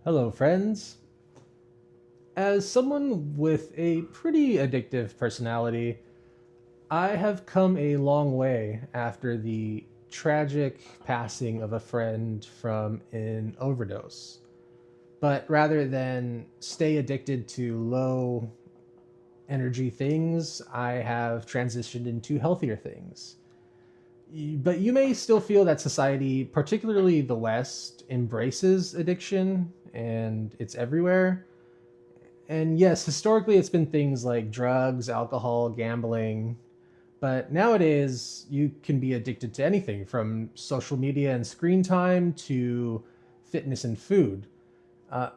Hello, friends. As someone with a pretty addictive personality, I have come a long way after the tragic passing of a friend from an overdose. But rather than stay addicted to low energy things, I have transitioned into healthier things. But you may still feel that society, particularly the West, embraces addiction and it's everywhere. And yes, historically it's been things like drugs, alcohol, gambling. But nowadays you can be addicted to anything from social media and screen time to fitness and food. Uh,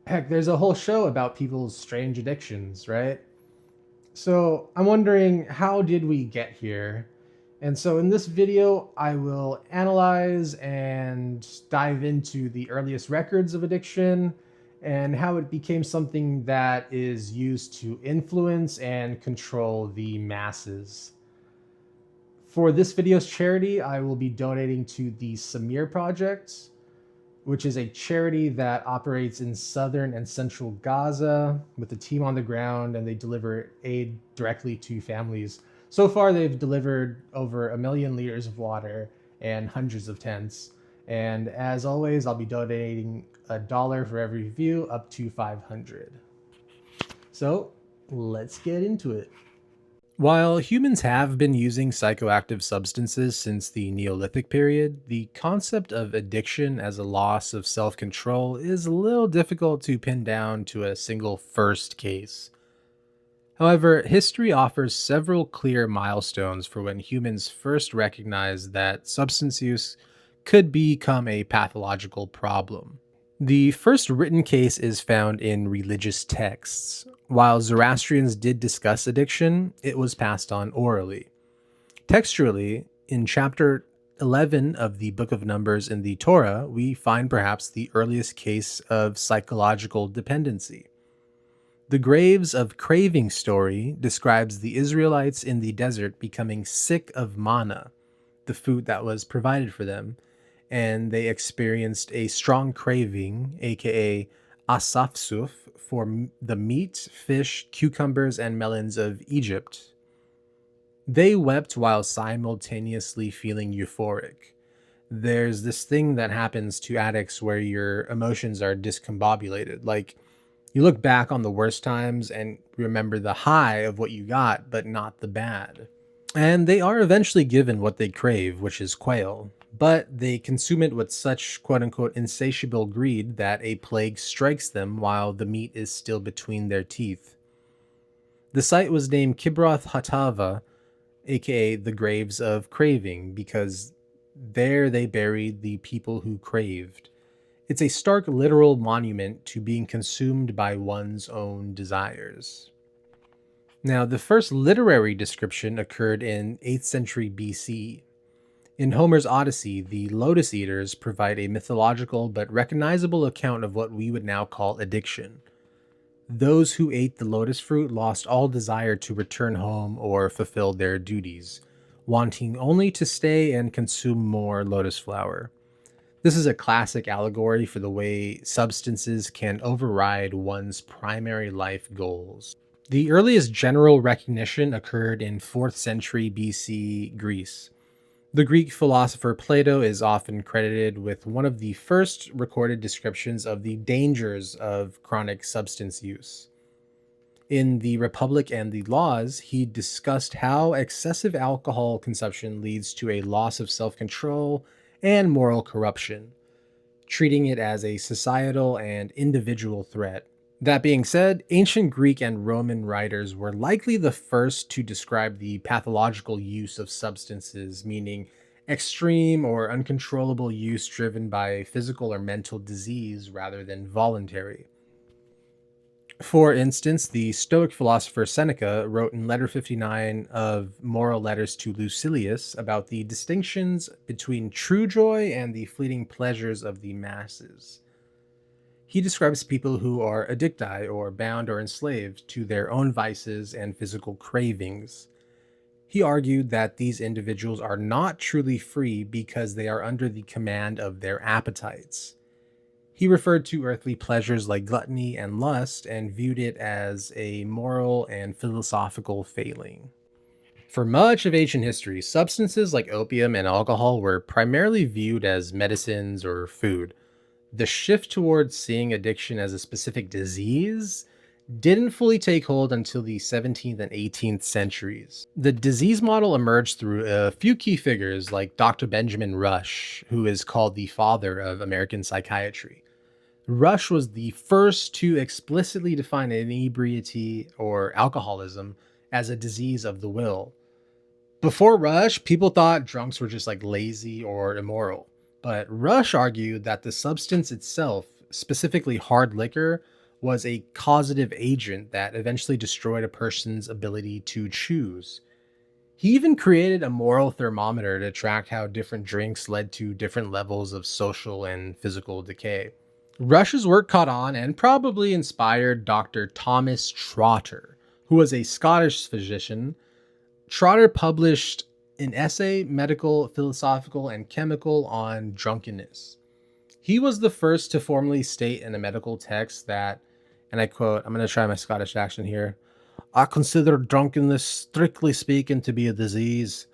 Heck, there's a whole show about people's strange addictions, right? So I'm wondering, how did we get here? And so in this video, I will analyze and dive into the earliest records of addiction and how it became something that is used to influence and control the masses. For this video's charity, I will be donating to the Samir Project, which is a charity that operates in southern and central Gaza with a team on the ground, and they deliver aid directly to families. So far, they've delivered over 1 million liters of water and hundreds of tents. And as always, I'll be donating $1 for every view, up to 500. So let's get into it. While humans have been using psychoactive substances since the Neolithic period, the concept of addiction as a loss of self control is a little difficult to pin down to a single first case. However, history offers several clear milestones for when humans first recognized that substance use could become a pathological problem. The first written case is found in religious texts. While Zoroastrians did discuss addiction, it was passed on orally. Textually, in chapter 11 of the Book of Numbers in the Torah, we find perhaps the earliest case of psychological dependency. The Graves of Craving story describes the Israelites in the desert becoming sick of manna, the food that was provided for them, and they experienced a strong craving, aka asafsuf, for the meat, fish, cucumbers, and melons of Egypt. They wept while simultaneously feeling euphoric. There's this thing that happens to addicts where your emotions are discombobulated. Like, you look back on the worst times and remember the high of what you got, but not the bad. And they are eventually given what they crave, which is quail, but they consume it with such quote unquote insatiable greed that a plague strikes them while the meat is still between their teeth. The site was named Kibroth Hatava, aka the Graves of Craving, because there they buried the people who craved. It's a stark literal monument to being consumed by one's own desires. Now, the first literary description occurred in 8th century BC. In Homer's Odyssey, the Lotus Eaters provide a mythological but recognizable account of what we would now call addiction. Those who ate the lotus fruit lost all desire to return home or fulfill their duties, wanting only to stay and consume more lotus flower. This is a classic allegory for the way substances can override one's primary life goals. The earliest general recognition occurred in 4th century BC Greece. The Greek philosopher Plato is often credited with one of the first recorded descriptions of the dangers of chronic substance use. In The Republic and the Laws, he discussed how excessive alcohol consumption leads to a loss of self control and moral corruption, treating it as a societal and individual threat. That being said, ancient Greek and Roman writers were likely the first to describe the pathological use of substances, meaning extreme or uncontrollable use driven by physical or mental disease rather than voluntary. For instance, the Stoic philosopher Seneca wrote in Letter 59 of Moral Letters to Lucilius about the distinctions between true joy and the fleeting pleasures of the masses. He describes people who are addicti or bound or enslaved to their own vices and physical cravings. He argued that these individuals are not truly free because they are under the command of their appetites. He referred to earthly pleasures like gluttony and lust and viewed it as a moral and philosophical failing. For much of ancient history, substances like opium and alcohol were primarily viewed as medicines or food. The shift towards seeing addiction as a specific disease didn't fully take hold until the 17th and 18th centuries. The disease model emerged through a few key figures like Dr. Benjamin Rush, who is called the father of American psychiatry. Rush was the first to explicitly define inebriety or alcoholism as a disease of the will. Before Rush, people thought drunks were just like lazy or immoral. But Rush argued that the substance itself, specifically hard liquor, was a causative agent that eventually destroyed a person's ability to choose. He even created a moral thermometer to track how different drinks led to different levels of social and physical decay. Rush's work caught on and probably inspired Dr. Thomas Trotter, who was a Scottish physician. Trotter published an essay, medical, philosophical, and chemical, on drunkenness. He was the first to formally state in a medical text that, and I quote, I'm going to try my Scottish accent here: I consider drunkenness, strictly speaking, to be a disease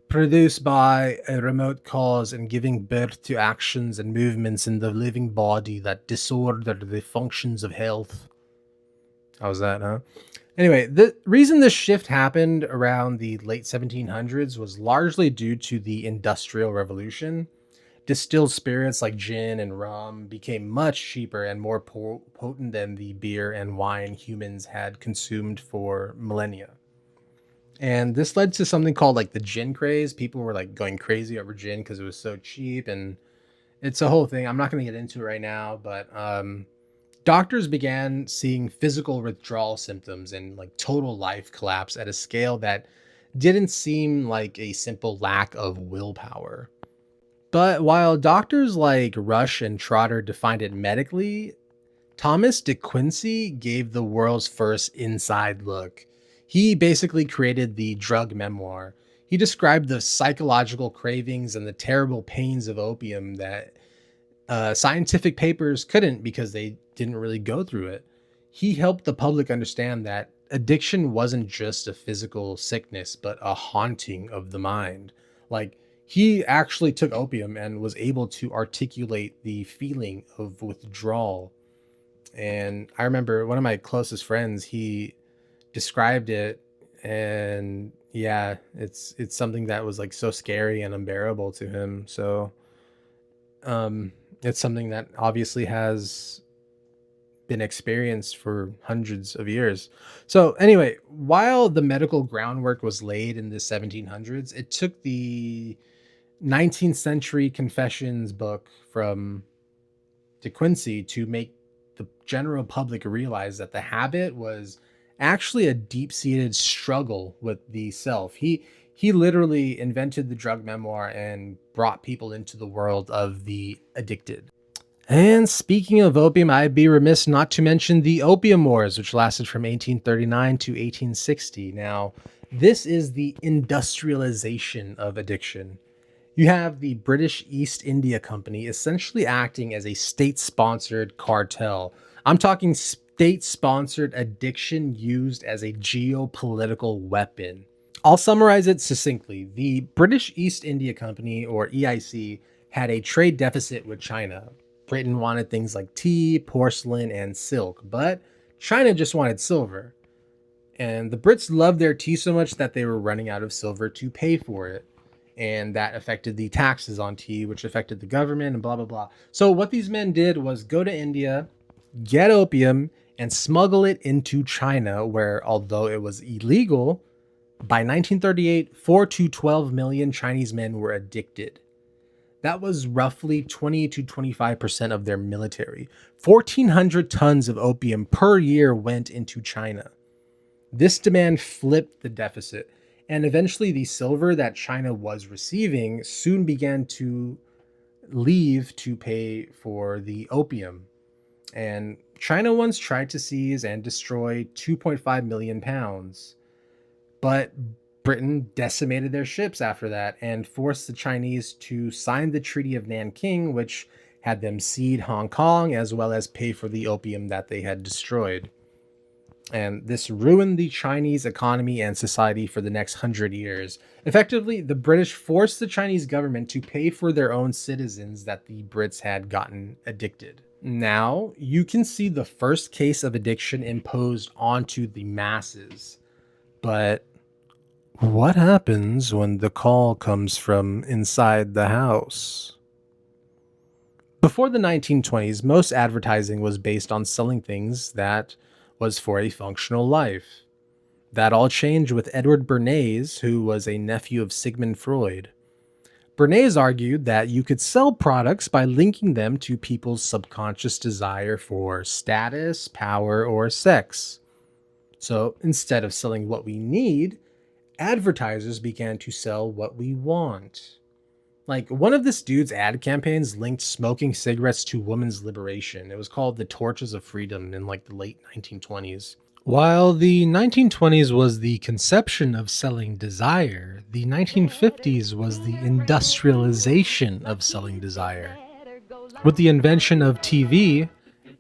produced by a remote cause and giving birth to actions and movements in the living body that disorder the functions of health. How's that, huh? Anyway, the reason this shift happened around the late 1700s was largely due to the Industrial Revolution. Distilled spirits like gin and rum became much cheaper and more potent than the beer and wine humans had consumed for millennia. And this led to something called like the gin craze. People were like going crazy over gin because it was so cheap, and it's a whole thing. I'm not going to get into it right now, but doctors began seeing physical withdrawal symptoms and like total life collapse at a scale that didn't seem like a simple lack of willpower. But while doctors like Rush and Trotter defined it medically, Thomas de Quincey gave the world's first inside look. He basically created the drug memoir. He described the psychological cravings and the terrible pains of opium that scientific papers couldn't because they didn't really go through it. He helped the public understand that addiction wasn't just a physical sickness, but a haunting of the mind. Like, he actually took opium and was able to articulate the feeling of withdrawal. And I remember one of my closest friends, he described it, and yeah, it's something that was like so scary and unbearable to him. So it's something that obviously has been experienced for hundreds of years. So anyway, while the medical groundwork was laid in the 1700s, it took the 19th century Confessions book from De Quincey to make the general public realize that the habit was actually a deep-seated struggle with the self. He literally invented the drug memoir and brought people into the world of the addicted. And speaking of opium, I'd be remiss not to mention the Opium Wars, which lasted from 1839 to 1860. Now, this is the industrialization of addiction. You have the British East India Company essentially acting as a state-sponsored cartel. I'm talking state-sponsored addiction used as a geopolitical weapon. I'll summarize it succinctly. The British East India Company, or EIC, had a trade deficit with China. Britain wanted things like tea, porcelain, and silk, but China just wanted silver. And the Brits loved their tea so much that they were running out of silver to pay for it. And that affected the taxes on tea, which affected the government, and blah, blah, blah. So what these men did was go to India, get opium, and smuggle it into China, where, although it was illegal, by 1938, 4 to 12 million Chinese men were addicted. That was roughly 20 to 25% of their military. 1,400 tons of opium per year went into China. This demand flipped the deficit, and eventually the silver that China was receiving soon began to leave to pay for the opium. And China once tried to seize and destroy 2.5 million pounds. But Britain decimated their ships after that and forced the Chinese to sign the Treaty of Nanking, which had them cede Hong Kong as well as pay for the opium that they had destroyed. And this ruined the Chinese economy and society for the next 100 years. Effectively, the British forced the Chinese government to pay for their own citizens that the Brits had gotten addicted. Now, you can see the first case of addiction imposed onto the masses. But what happens when the call comes from inside the house? Before the 1920s, most advertising was based on selling things that was for a functional life. That all changed with Edward Bernays, who was a nephew of Sigmund Freud. Bernays argued that you could sell products by linking them to people's subconscious desire for status, power, or sex. So instead of selling what we need, advertisers began to sell what we want. Like, one of this dude's ad campaigns linked smoking cigarettes to women's liberation. It was called the Torches of Freedom in like the late 1920s. While the 1920s was the conception of selling desire, the 1950s was the industrialization of selling desire. With the invention of TV,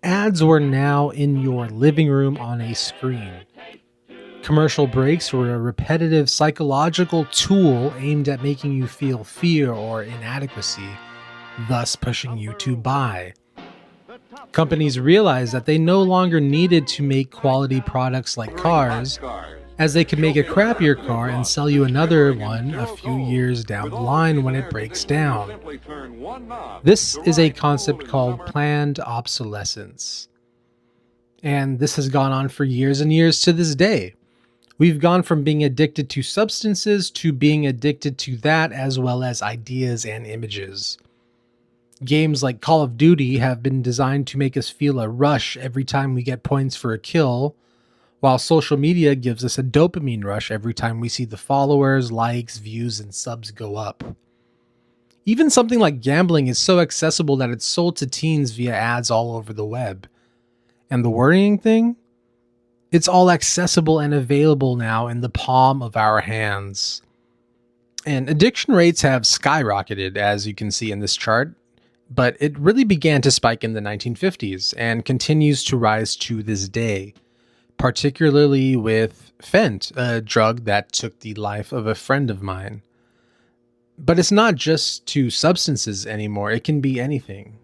ads were now in your living room on a screen. Commercial breaks were a repetitive psychological tool aimed at making you feel fear or inadequacy, thus pushing you to buy. Companies realized that they no longer needed to make quality products like cars, as they could make a crappier car and sell you another one a few years down the line when it breaks down. This is a concept called planned obsolescence. And this has gone on for years and years to this day. We've gone from being addicted to substances to being addicted to that, as well as ideas and images. Games like Call of Duty have been designed to make us feel a rush every time we get points for a kill, while social media gives us a dopamine rush every time we see the followers, likes, views, and subs go up. Even something like gambling is so accessible that it's sold to teens via ads all over the web. And the worrying thing? It's all accessible and available now in the palm of our hands. And addiction rates have skyrocketed, as you can see in this chart, but it really began to spike in the 1950s and continues to rise to this day, particularly with Fent, a drug that took the life of a friend of mine. But it's not just to substances anymore, it can be anything.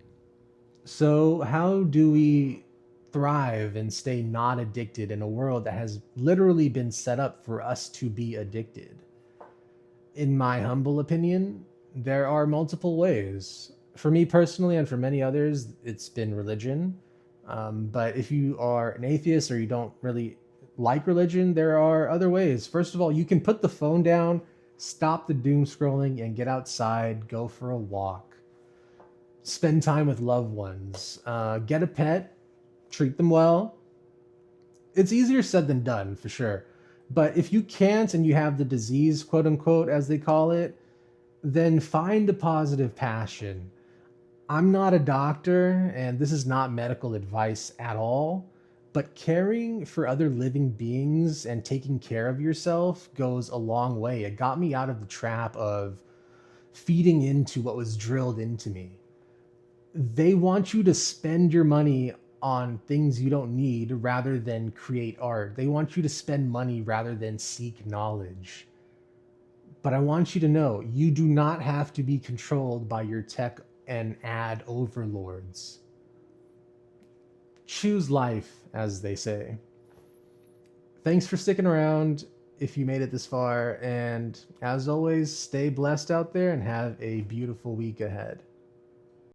So how do we thrive and stay not addicted in a world that has literally been set up for us to be addicted? In my humble opinion, there are multiple ways. For me personally, and for many others, it's been religion. But if you are an atheist or you don't really like religion, there are other ways. First of all, you can put the phone down, stop the doom scrolling, and get outside, go for a walk, spend time with loved ones, get a pet, treat them well. It's easier said than done, for sure. But if you can't and you have the disease, quote unquote, as they call it, then find a positive passion. I'm not a doctor, and this is not medical advice at all, but caring for other living beings and taking care of yourself goes a long way. It got me out of the trap of feeding into what was drilled into me. They want you to spend your money on things you don't need rather than create art. They want you to spend money rather than seek knowledge. But I want you to know, you do not have to be controlled by your tech and ad overlords. Choose life, as they say. Thanks for sticking around if you made it this far, and as always, stay blessed out there and have a beautiful week ahead.